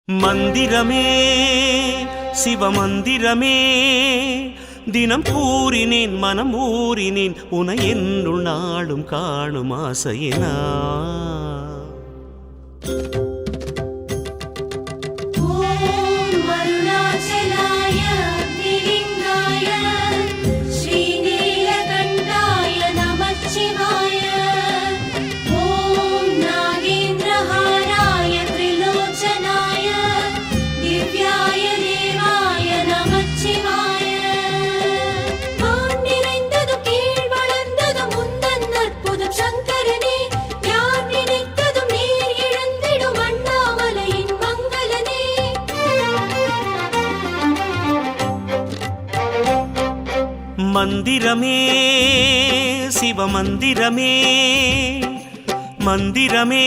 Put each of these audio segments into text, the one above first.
மந்திரமே சிவமந்திரமே தினம் கூறினேன் மனம் ஊறினேன் உனை என்னுள் நாளும் காணும் ஆசையினா மந்திரமே சிவமந்திரமே மந்திரமே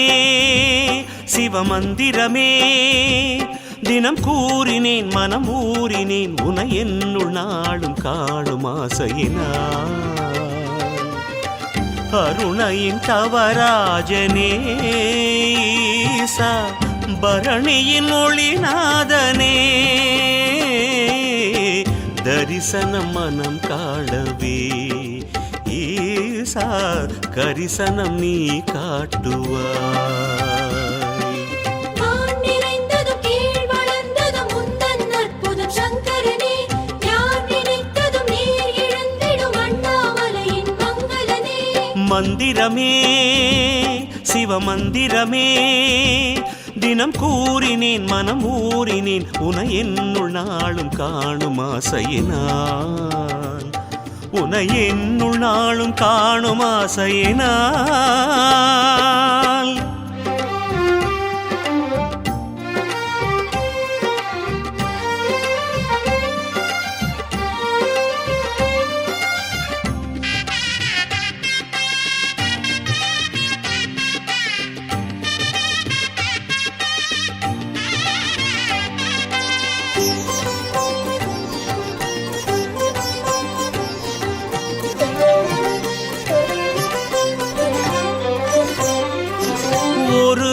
சிவமந்திரமே தினம் கூறினேன் மனம் ஊறினேன் உனை என்னுள் நாளும் காணும் ஆசையினா அருணையின் தவராஜனே ஈசா பரணியின் ஒளிநாதனே தரிசனம் மனம் காணவே ஈசா கரிசனம் நீ காட்டுவாய் மந்திரமே சிவமந்திரமே தினம் கூறினேன் மனம் ஊறினேன் உனை என்னுள் நாளும் காணும் ஆசையினால் உனை என்னுள் நாளும் காணும் ஆசையினால்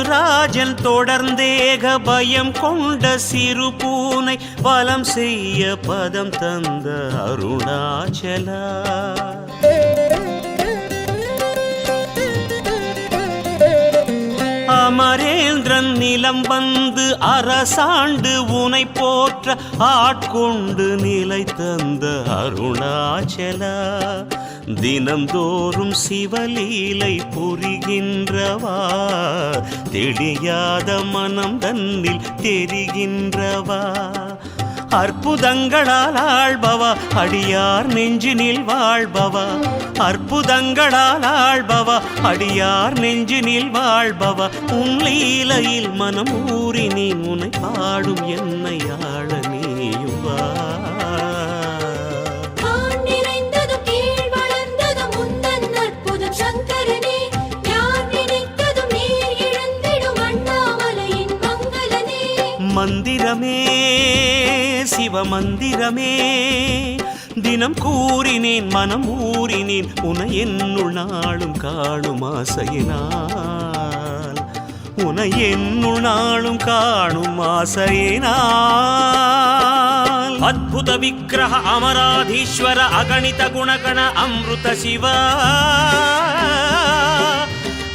ராஜன் தொடர்ந்தேக பயம் கொண்ட சிறு பூனை வலம் செய்ய பதம் தந்த அருணாச்சலா அமரேந்திரன் நிலம் வந்து அரசாண்டு உனை போற்ற ஆட்கொண்டு நிலை தந்த அருணாச்சலா தினந்தோறும் சிவலீலை புரிகின்றவா தெரியாத மனம் தன்னில் தெரிகின்றவா அற்புதங்களால் ஆள்பவா அடியார் நெஞ்சினில் வாழ்பவா அற்புதங்களால் ஆள்பவா அடியார் நெஞ்சினில் வாழ்பவா உன் லீலையில் மனம் ஊறினேன் உனை பாடும் என்னை ஆள நீயும் வா மந்திரமே சிவமந்திரமே தினம் கூறினேன் மனம் ஊறினேன் உனை என்னுள் நாளும் காணும் ஆசையினால் உனை என்னுள் நாளும் காணும் ஆசையினால் அத்புத விக்கிரக அமராதீஸ்வர அகணித குணகண அம்ருத சிவா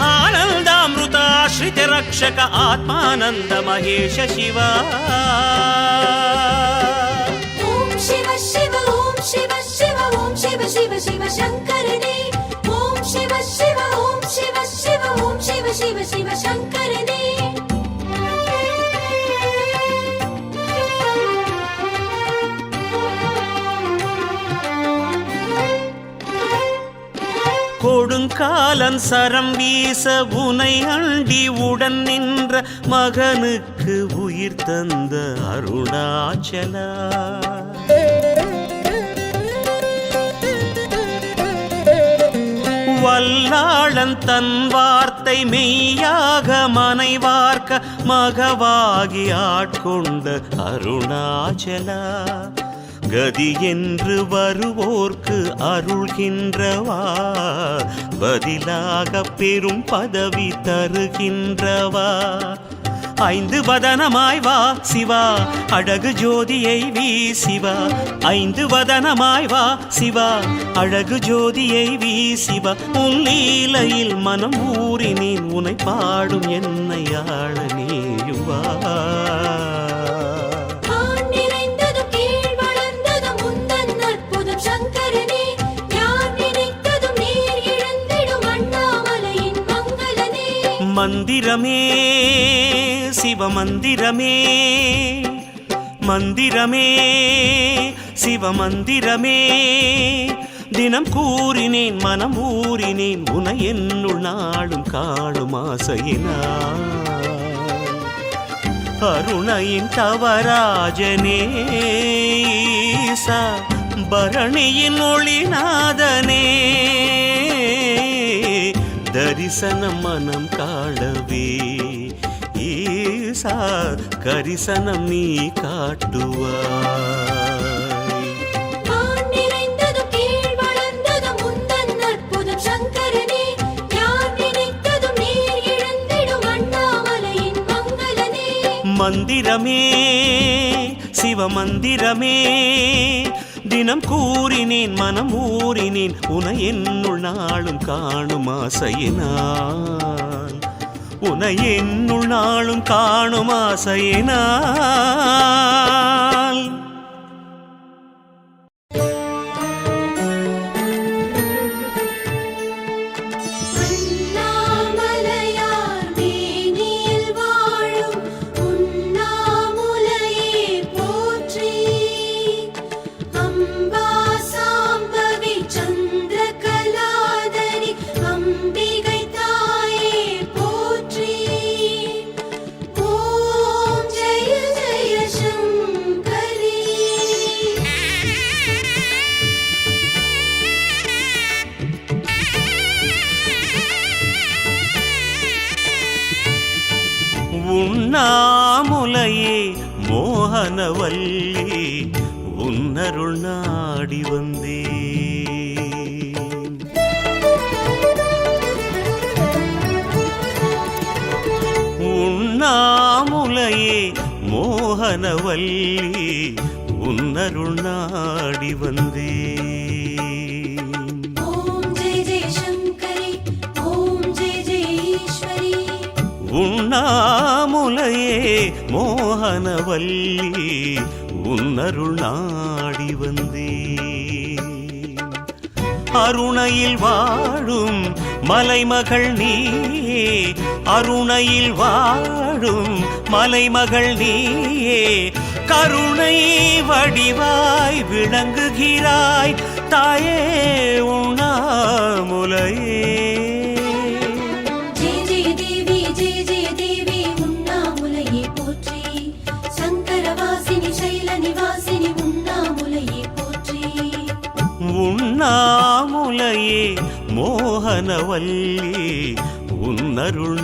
आनन्दामृताश्रित रक्षक आत्मानन्द महेश शिवा ओम शिव शिव ओम शिव शिव ओम शिव शिव शिव शंकरने ओम शिव शिव ओम शिव शिव ओम शिव शिव शिव शंकरने கொடுங்காலன் சரம் வீச உனை அண்டி உடன் நின்ற மகனுக்கு உயிர் தந்த அருணாச்சலா வல்லாளன் தன் வார்த்தை மெய்யாக மனைவார்க்க மகவாகி ஆட்கொண்ட அருணாச்சலா கதி என்று வருவோர்க்கு அருள்கின்றவா பதிலாக பெரும் பதவி தருகின்றவா ஐந்து வதனமாய் வா சிவா அழகு ஜோதியை வீசிவா ஐந்து வதனமாய் வா சிவா அழகு ஜோதியை வீசிவா உன் லீலையில் மனம் ஊறினேன் உனை பாடும் என்னை ஆள நீயும் வா மந்திரமே சிவமந்திரமே மந்திரமே சிவமந்திரமே தினம் கூறினேன் மனம் ஊறினேன் உனை என்னுள் நாளும் காணும் ஆசையினான் அருணையின் தவராஜனே ஈசா பரணியின் ஒளிநாதனே தரிசனம் மனம் காணவே ஈசா கரிசனம் நீ காட்டுவாய் மந்திரமே சிவமந்திரமே தினம் கூறினேன் மனம் ஊறினேன் உனை என்னுள் நாளும் காணும் ஆசையினான் உனை என்னுள் நாளும் காணும் ஆசையினான் உண்ணாமுலையே மோகனவல்லி உன்னருள் நாடி வந்தேன் உண்ணாமுலையே மோகனவல்லி உன்னருள் நாடி வந்தேன் உண்ணாமுலையே மோகனவல்லி உன்னருள் நாடி வந்தேன் அருணையில் வாழும் மலைமகள் நீயே அருணையில் வாழும் மலைமகள் நீயே கருணை வடிவாய் விளங்குகிறாய் தாயே உண்ணாமுலையே உண்ணாமுலையே மோகனவல்லி உன்னருள்